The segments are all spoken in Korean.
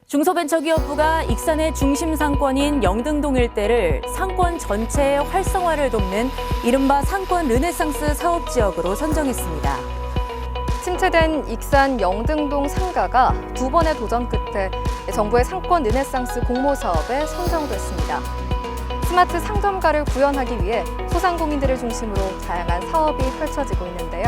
중소벤처기업부가 익산의 중심 상권인 영등동 일대를 상권 전체의 활성화를 돕는 이른바 상권 르네상스 사업지역으로 선정했습니다. 침체된 익산 영등동 상가가 두 번의 도전 끝에 정부의 상권 르네상스 공모 사업에 선정됐습니다. 스마트 상점가를 구현하기 위해 소상공인들을 중심으로 다양한 사업이 펼쳐지고 있는데요.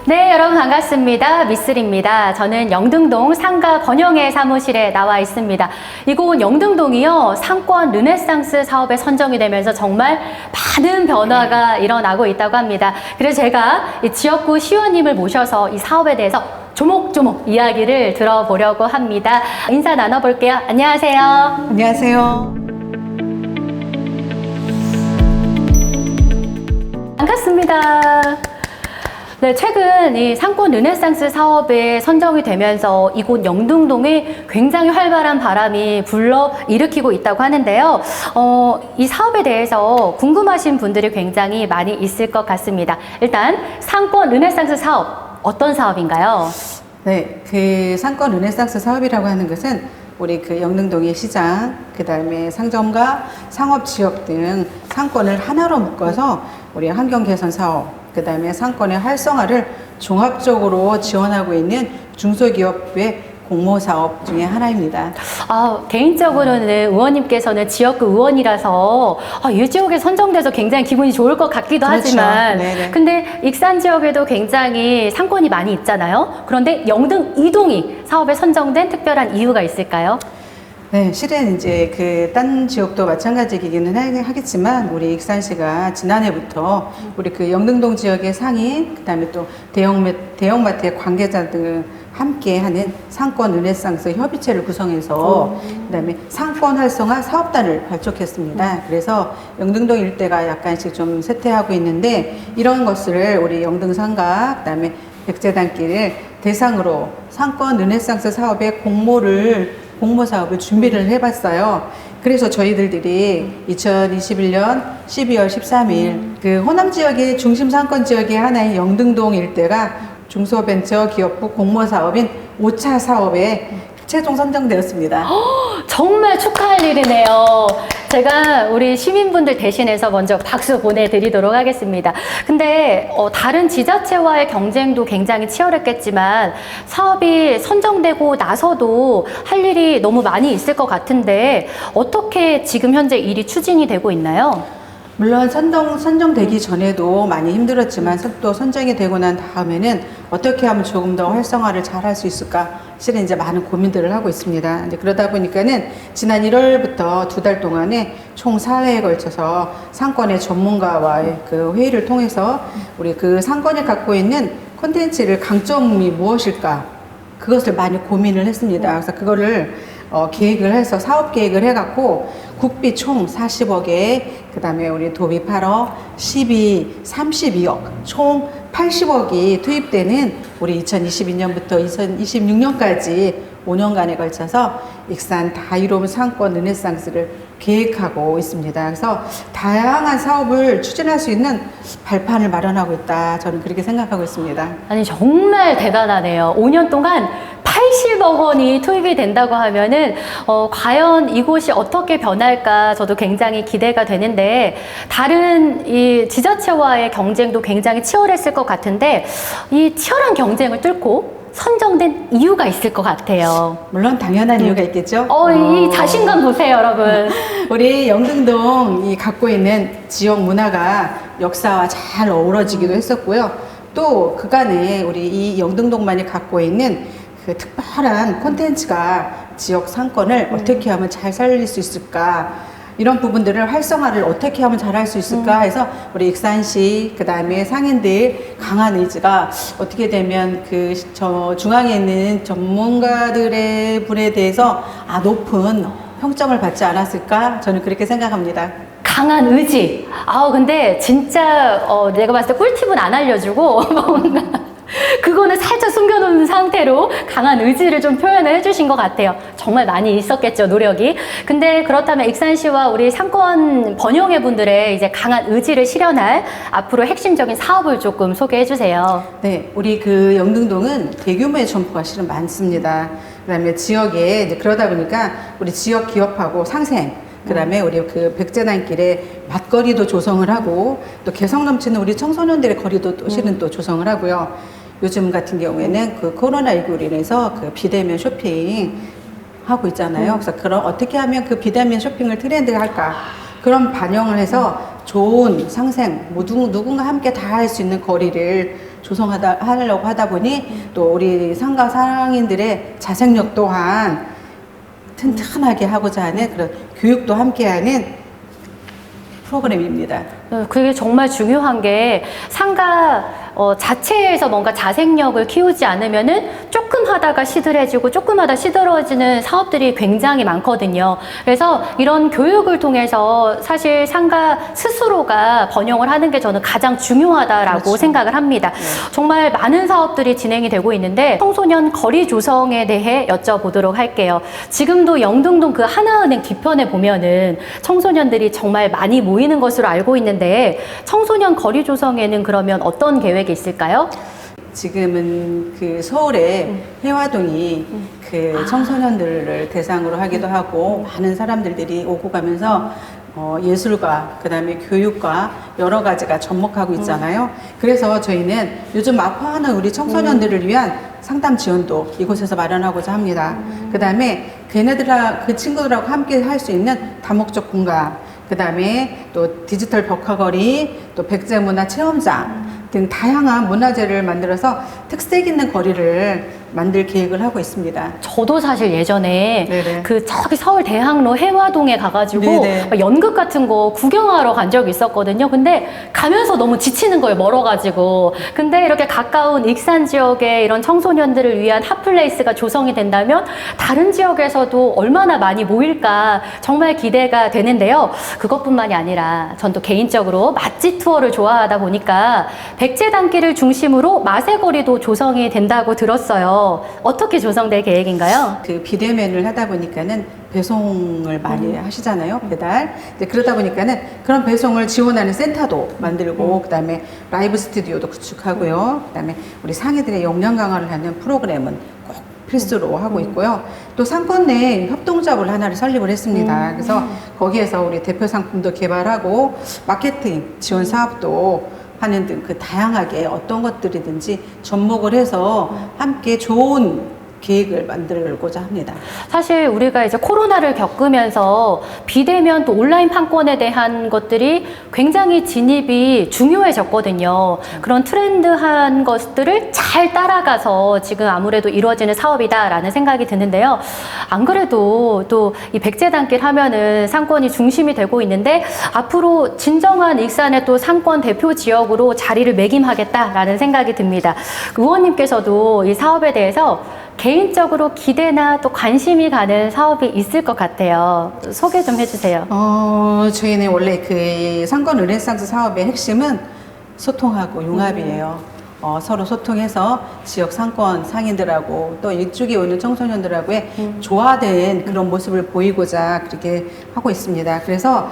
네, 여러분 반갑습니다. 미쓰리입니다. 저는 영등동 상가 권영애 사무실에 나와 있습니다. 이곳 영등동이요, 상권 르네상스 사업에 선정이 되면서 정말 많은 변화가 일어나고 있다고 합니다. 그래서 제가 이 지역구 시의원님을 모셔서 이 사업에 대해서 조목조목 이야기를 들어보려고 합니다. 인사 나눠볼게요. 안녕하세요. 안녕하세요. 반갑습니다. 네, 최근 이 상권 르네상스 사업에 선정이 되면서 이곳 영등동에 굉장히 활발한 바람이 불러 일으키고 있다고 하는데요. 이 사업에 대해서 궁금하신 분들이 굉장히 많이 있을 것 같습니다. 일단 상권 르네상스 사업, 어떤 사업인가요? 네, 그 상권 르네상스 사업이라고 하는 것은 우리 그 영등동의 시장, 그 다음에 상점과 상업지역 등 상권을 하나로 묶어서 우리 환경 개선 사업, 그 다음에 상권의 활성화를 종합적으로 지원하고 있는 중소기업부의 공모 사업 중에 하나입니다. 개인적으로는 의원님께서는 지역구 의원이라서 이 지역에 선정돼서 굉장히 기분이 좋을 것 같기도 그렇죠. 하지만 네네. 근데 익산 지역에도 굉장히 상권이 많이 있잖아요. 그런데 영등 이동이 사업에 선정된 특별한 이유가 있을까요? 네, 실은 이제 그 딴 지역도 마찬가지이기는 하겠지만 우리 익산시가 지난해부터 우리 그 영등동 지역의 상인, 그다음에 또 대형마트의 관계자 등 함께하는 상권 르네상스 협의체를 구성해서 그다음에 상권 활성화 사업단을 발족했습니다. 그래서 영등동 일대가 약간씩 좀 쇠퇴하고 있는데 이런 것을 우리 영등상가 그다음에 백제단길을 대상으로 상권 르네상스 사업의 공모 사업을 준비를 해봤어요. 그래서 저희들이 2021년 12월 13일 그 호남 지역의 중심 상권 지역의 하나인 영등동 일대가 중소벤처기업부 공모 사업인 5차 사업에 최종 선정되었습니다. 정말 축하할 일이네요. 제가 우리 시민분들 대신해서 먼저 박수 보내드리도록 하겠습니다. 근데 다른 지자체와의 경쟁도 굉장히 치열했겠지만 사업이 선정되고 나서도 할 일이 너무 많이 있을 것 같은데 어떻게 지금 현재 일이 추진이 되고 있나요? 물론 선정되기 전에도 많이 힘들었지만 또 선정이 되고 난 다음에는 어떻게 하면 조금 더 활성화를 잘 할 수 있을까 실은 이제 많은 고민들을 하고 있습니다. 이제 그러다 보니까는 지난 1월부터 2달 동안에 총 4회에 걸쳐서 상권의 전문가와의 그 회의를 통해서 우리 그 상권이 갖고 있는 콘텐츠를 강점이 무엇일까 그것을 많이 고민을 했습니다. 그래서 그거를 계획을 해서 사업 계획을 해갖고 국비 총 40억에 그 다음에 우리 도비 8억, 시비 32억, 총 80억이 투입되는 우리 2022년부터 2026년까지 5년간에 걸쳐서 익산 다이로움 상권 르네상스를 계획하고 있습니다. 그래서 다양한 사업을 추진할 수 있는 발판을 마련하고 있다. 저는 그렇게 생각하고 있습니다. 아니 정말 대단하네요. 5년 동안 80억 원이 투입이 된다고 하면은 과연 이곳이 어떻게 변할까 저도 굉장히 기대가 되는데 다른 이 지자체와의 경쟁도 굉장히 치열했을 것 같은데 이 치열한 경쟁을 뚫고 선정된 이유가 있을 것 같아요. 물론 당연한 이유가 있겠죠. 이 자신감 보세요, 여러분. 우리 영등동이 갖고 있는 지역 문화가 역사와 잘 어우러지기도 했었고요. 또 그간에 우리 이 영등동만이 갖고 있는 그 특별한 콘텐츠가 지역 상권을 어떻게 하면 잘 살릴 수 있을까 이런 부분들을 활성화를 어떻게 하면 잘 할 수 있을까 해서 우리 익산시 그 다음에 상인들 강한 의지가 어떻게 되면 그 중앙에 있는 전문가들의 분에 대해서 높은 평점을 받지 않았을까 저는 그렇게 생각합니다. 강한 의지. 근데 진짜 내가 봤을 때 꿀팁은 안 알려주고 뭔가 그거는 살짝 숨겨놓은 상태로 강한 의지를 좀 표현을 해주신 것 같아요. 정말 많이 있었겠죠, 노력이. 근데 그렇다면 익산시와 우리 상권 번영회 분들의 이제 강한 의지를 실현할 앞으로 핵심적인 사업을 조금 소개해 주세요. 네, 우리 그 영등동은 대규모의 점포가 실은 많습니다. 그다음에 지역에 이제 그러다 보니까 우리 지역 기업하고 상생, 그다음에 우리 그 백제단길에 맛거리도 조성을 하고 또 개성 넘치는 우리 청소년들의 거리도 또 실은 또 조성을 하고요. 요즘 같은 경우에는 그 코로나19로 인해서 그 비대면 쇼핑 하고 있잖아요. 그래서 그럼 어떻게 하면 그 비대면 쇼핑을 트렌드가 할까? 그런 반영을 해서 좋은 상생, 누군가 함께 다 할 수 있는 거리를 하려고 하다 보니 또 우리 상가 상인들의 자생력 또한 튼튼하게 하고자 하는 그런 교육도 함께하는 프로그램입니다. 그게 정말 중요한 게 상가 자체에서 뭔가 자생력을 키우지 않으면은 조금 하다가 시들해지고 조금 하다 시들어지는 사업들이 굉장히 많거든요. 그래서 이런 교육을 통해서 사실 상가 스스로가 번영을 하는 게 저는 가장 중요하다라고 그렇죠. 생각을 합니다. 네. 정말 많은 사업들이 진행이 되고 있는데 청소년 거리 조성에 대해 여쭤보도록 할게요. 지금도 영등동 그 하나은행 뒤편에 보면은 청소년들이 정말 많이 모이는 것으로 알고 있는데 청소년 거리 조성에는 그러면 어떤 계획이 있을까요? 지금은 그 서울의 해화동이 그 청소년들을 대상으로 하기도 하고 많은 사람들이 오고 가면서 예술과 그다음에 교육과 여러 가지가 접목하고 있잖아요. 그래서 저희는 요즘 아파하는 우리 청소년들을 위한 상담 지원도 이곳에서 마련하고자 합니다. 그다음에 그 친구들하고 함께 할 수 있는 다목적 공간, 그다음에 또 디지털 벽화거리, 또 백제문화 체험장 등 다양한 문화재를 만들어서 특색 있는 거리를 만들 계획을 하고 있습니다. 저도 사실 예전에 네네. 그 저기 서울 대학로 해화동에 가가지고 네네. 막 연극 같은 거 구경하러 간 적이 있었거든요. 근데 가면서 너무 지치는 거예요, 멀어가지고. 근데 이렇게 가까운 익산 지역에 이런 청소년들을 위한 핫플레이스가 조성이 된다면 다른 지역에서도 얼마나 많이 모일까 정말 기대가 되는데요. 그것뿐만이 아니라 전 또 개인적으로 맛집 투어를 좋아하다 보니까 백제단길을 중심으로 맛의 거리도 조성이 된다고 들었어요. 어떻게 조성될 계획인가요? 그 비대면을 하다 보니까는 배송을 많이 하시잖아요, 배달. 이제 그러다 보니까는 그런 배송을 지원하는 센터도 만들고, 그다음에 라이브 스튜디오도 구축하고요. 그다음에 우리 상인들의 역량 강화를 하는 프로그램은 꼭 필수로 하고 있고요. 또 상권 내 협동조합을 하나를 설립을 했습니다. 그래서 거기에서 우리 대표 상품도 개발하고 마케팅 지원 사업도 하는 등 그 다양하게 어떤 것들이든지 접목을 해서 함께 좋은 계획을 만들고자 합니다. 사실 우리가 이제 코로나를 겪으면서 비대면 또 온라인 판권에 대한 것들이 굉장히 진입이 중요해졌거든요. 그런 트렌드한 것들을 잘 따라가서 지금 아무래도 이루어지는 사업이다라는 생각이 드는데요. 안 그래도 또 이 백제단길 하면은 상권이 중심이 되고 있는데 앞으로 진정한 익산의 또 상권 대표 지역으로 자리를 매김하겠다라는 생각이 듭니다. 의원님께서도 이 사업에 대해서 개인적으로 기대나 또 관심이 가는 사업이 있을 것 같아요. 소개 좀 해주세요. 저희는 원래 그 상권 르네상스 사업의 핵심은 소통하고 융합이에요. 서로 소통해서 지역 상권 상인들하고 또 이쪽에 오는 청소년들하고의 조화된 그런 모습을 보이고자 그렇게 하고 있습니다. 그래서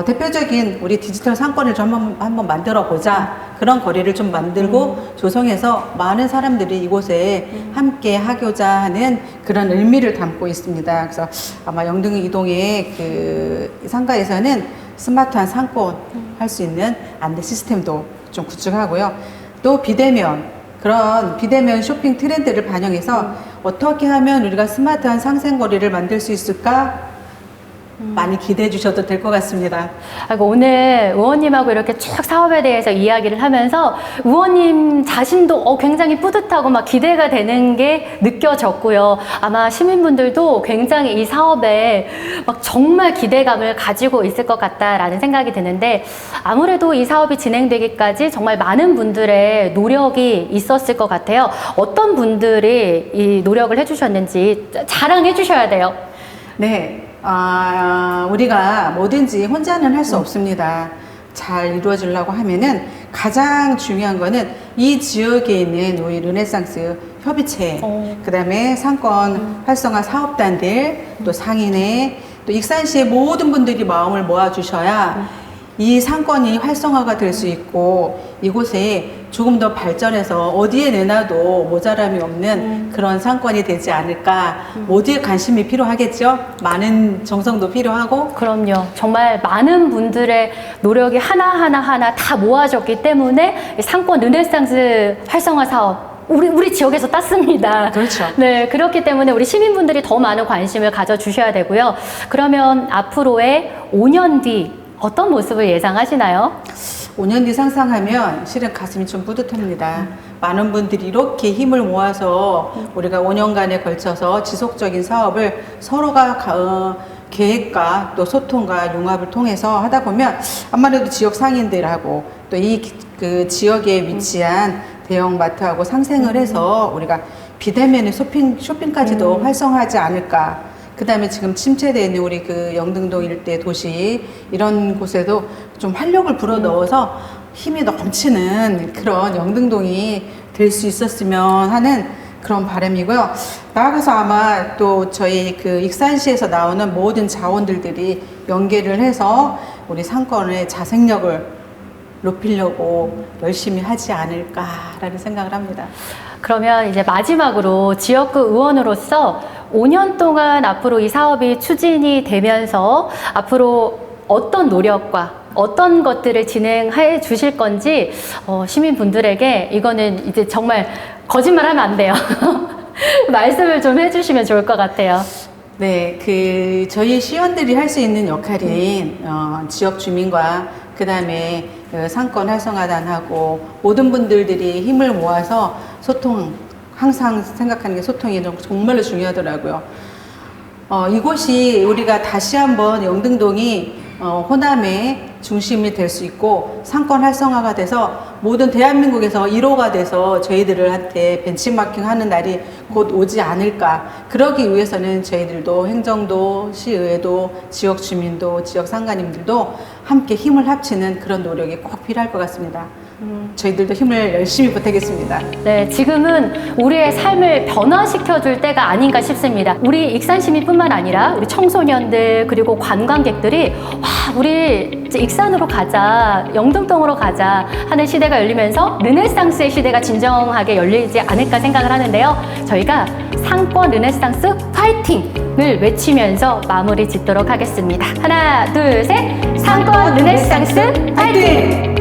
대표적인 우리 디지털 상권을 좀 한번 만들어 보자. 그런 거리를 좀 만들고 조성해서 많은 사람들이 이곳에 함께 하고자 하는 그런 의미를 담고 있습니다. 그래서 아마 영등 이동의 그 상가에서는 스마트한 상권 할 수 있는 안내 시스템도 좀 구축하고요. 또 그런 비대면 쇼핑 트렌드를 반영해서 어떻게 하면 우리가 스마트한 상생거리를 만들 수 있을까? 많이 기대해 주셔도 될 것 같습니다. 오늘 의원님하고 이렇게 쭉 사업에 대해서 이야기를 하면서 의원님 자신도 굉장히 뿌듯하고 막 기대가 되는 게 느껴졌고요. 아마 시민분들도 굉장히 이 사업에 막 정말 기대감을 가지고 있을 것 같다라는 생각이 드는데 아무래도 이 사업이 진행되기까지 정말 많은 분들의 노력이 있었을 것 같아요. 어떤 분들이 이 노력을 해주셨는지 자랑해 주셔야 돼요. 네. 우리가 뭐든지 혼자는 할 수 없습니다. 잘 이루어지려고 하면은 가장 중요한 거는 이 지역에 있는 우리 르네상스 협의체, 그다음에 상권 활성화 사업단들, 또 상인회, 또 익산시의 모든 분들이 마음을 모아주셔야 이 상권이 활성화가 될 수 있고 이곳에 조금 더 발전해서 어디에 내놔도 모자람이 없는 그런 상권이 되지 않을까. 모두의 관심이 필요하겠죠. 많은 정성도 필요하고. 그럼요. 정말 많은 분들의 노력이 하나 다 모아졌기 때문에 상권 르네상스 활성화 사업 우리 지역에서 땄습니다. 그렇죠. 네, 그렇기 때문에 우리 시민분들이 더 많은 관심을 가져주셔야 되고요. 그러면 앞으로의 5년 뒤 어떤 모습을 예상하시나요? 5년 뒤 상상하면 실은 가슴이 좀 뿌듯합니다. 많은 분들이 이렇게 힘을 모아서 우리가 5년간에 걸쳐서 지속적인 사업을 서로가 계획과 또 소통과 융합을 통해서 하다 보면 아무래도 지역 상인들하고 또 그 지역에 위치한 대형마트하고 상생을 해서 우리가 비대면의 쇼핑까지도 활성화하지 않을까. 그 다음에 지금 침체되어 있는 우리 그 영등동 일대 도시 이런 곳에도 좀 활력을 불어넣어서 힘이 넘치는 그런 영등동이 될 수 있었으면 하는 그런 바람이고요. 나아가서 아마 또 저희 그 익산시에서 나오는 모든 자원들이 연계를 해서 우리 상권의 자생력을 높이려고 열심히 하지 않을까라는 생각을 합니다. 그러면 이제 마지막으로 지역구 의원으로서 5년 동안 앞으로 이 사업이 추진이 되면서 앞으로 어떤 노력과 어떤 것들을 진행해 주실 건지 시민분들에게 이거는 이제 정말 거짓말하면 안 돼요. 말씀을 좀 해주시면 좋을 것 같아요. 네, 그 저희 시의원들이 할 수 있는 역할인 지역 주민과 그 다음에 상권 활성화단하고 모든 분들이 힘을 모아서 소통, 항상 생각하는 게 소통이 정말로 중요하더라고요. 이곳이 우리가 다시 한번 영등동이 호남의 중심이 될 수 있고 상권 활성화가 돼서 모든 대한민국에서 1호가 돼서 저희들한테 벤치마킹 하는 날이 곧 오지 않을까. 그러기 위해서는 저희들도 행정도, 시의회도, 지역 주민도, 지역 상가님들도 함께 힘을 합치는 그런 노력이 꼭 필요할 것 같습니다. 저희들도 힘을 열심히 보태겠습니다. 네, 지금은 우리의 삶을 변화시켜줄 때가 아닌가 싶습니다. 우리 익산 시민뿐만 아니라 우리 청소년들 그리고 관광객들이 와, 우리 이제 익산으로 가자, 영등동으로 가자 하는 시대가 열리면서 르네상스의 시대가 진정하게 열리지 않을까 생각을 하는데요. 저희가 상권 르네상스 파이팅을 외치면서 마무리 짓도록 하겠습니다. 하나, 둘, 셋! 상권 르네상스 파이팅!